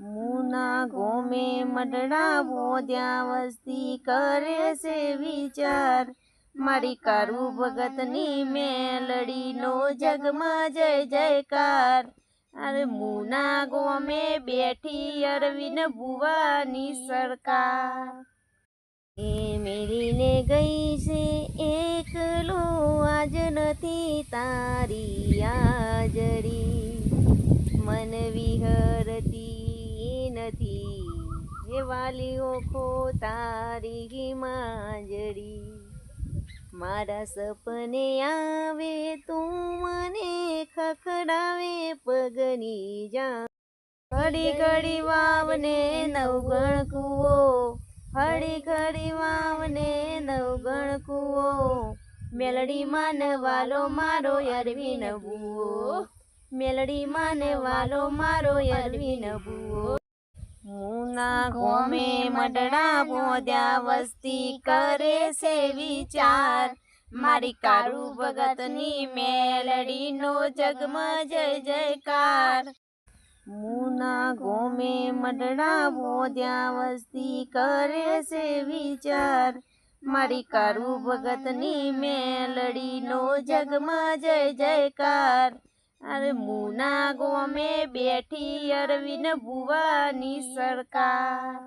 મુના ગોમે મડડા બોધ્યા વસ્તી કરે છે વિચાર મારી કારું ભગતની મેલડીનો જગમાં જય જયકાર અરે મુના ગોમે બેઠી અરવિંદ ભુવાની સરકાર એ મેલીને ગઈ છે એકલો આજ નથી તારી હાજરી મન વિહરતી નથી હે વાલી ઓખો તારી માંજરી મારા સપને આવે તું મને ખખડાવે પગની જા ઘડી ઘડી વાવને નવગણ કૂવો ઘડી ઘડી વાવને નવગણ કૂવો મેલડી માનવાલો મારો અરવિંદ ભુવો મેલડી માનવાલો મારો અરવિંદ ભુવો મુના ગોમે મડડા બોધ્યા વસ્તી કરે છે વિચાર મારી કારું ભગતની મેલડીનો જગમાં જય જયકાર મુના ગોમે મડડા બોધ્યા વસ્તી કરે છે વિચાર મારી કારું ભગતની મેલડીનો જગમાં જય જયકાર અરે મુના ગોમે બેઠી અરવિંદ ભુવાની સરકાર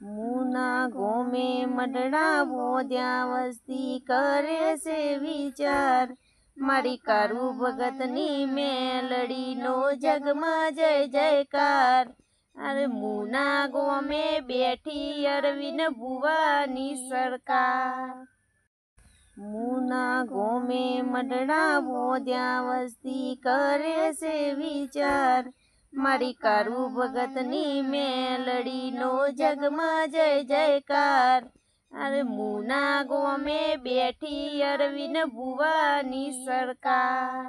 મુના ગોમે મડડા બોધ્યા વસ્તી કરે છે વિચાર મારી કારું ભગતની મેલડીનો જગમાં જય જયકાર અરે મુના ગોમે બેઠી અરવિંદ ભુવાની સરકાર મુના ગોમે મડડા બોધ્યા વસ્તી કરે છે વિચાર મારી કારું ભગતની મેલડીનો જગમાં જય જયકાર અરે મુના ગોમે બેઠી અરવિંદ ભુવાની સરકાર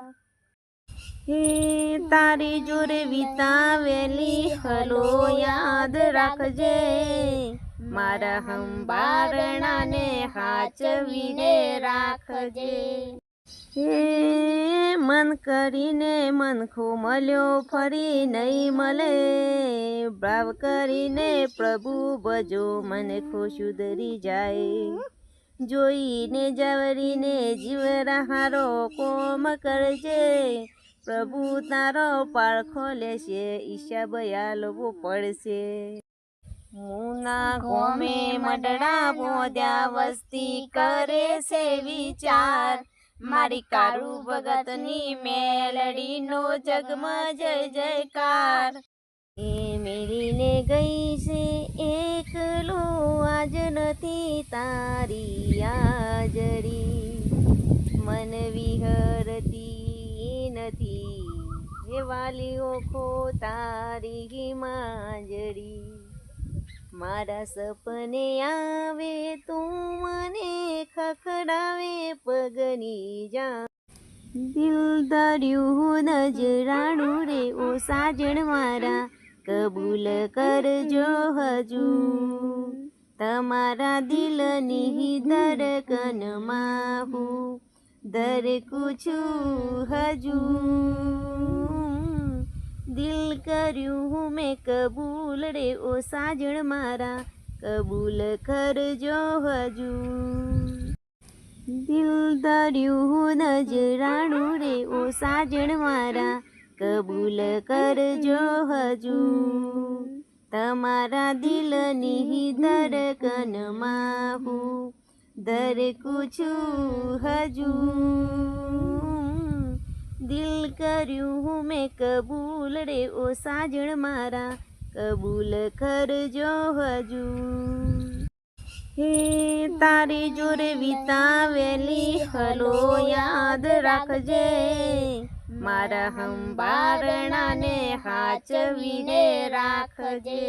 હે તારી જોડે વિતાવેલી હલો યાદ રાખજે મારા હંબારણાને હાચવીને રાખજે હે મન કરીને મનખો મળ્યો ફરી નહીં મળે ભાવ કરીને પ્રભુ ભજો મને ખુશ સુધરી જાય જોઈને જવરીને જીવ રહારો કોમ કરજે પ્રભુ તારો પાળખો લેશે ઈશા બયાલવો પડશે મુના ગોમે મડડા બોધ્યા વસ્તી કરે છે વિચાર મારી કારું ભગતની મેલડીનો જગમાં જય જયકાર એ મેલીને ગઈ છે એકલો આજ નથી તારી હાજરી મન વિહરતી નથી હે વાલી ઓખો તારી માંજરી મારા સપને આવે તું મને ખખડાવે પગની જા દિલ ધર્યું નજરાણું રે ઓ સાજણ મારા કબૂલ કરજો હજુ તમારા દિલની ધડકનમાં હું ધડકું છું હજુ દિલ કર્યું મેં કબૂલ રે ઓ સાજણ મારા કબૂલ કરજો હજુ દિલ ધર્યું નજરાણું રે ઓ સાજણ મારા કબૂલ કરજો હજુ તમારા દિલની ધડકનમાં હું ધડકું છું હજુ દિલ કર્યું મેં કબૂલ રે ઓ સાજણ મારા કબૂલ કરજો હજુ હે તારી જોડે વિતાવેલી હલો યાદ રાખજે મારા હંબારણાને હાચવીને રાખજે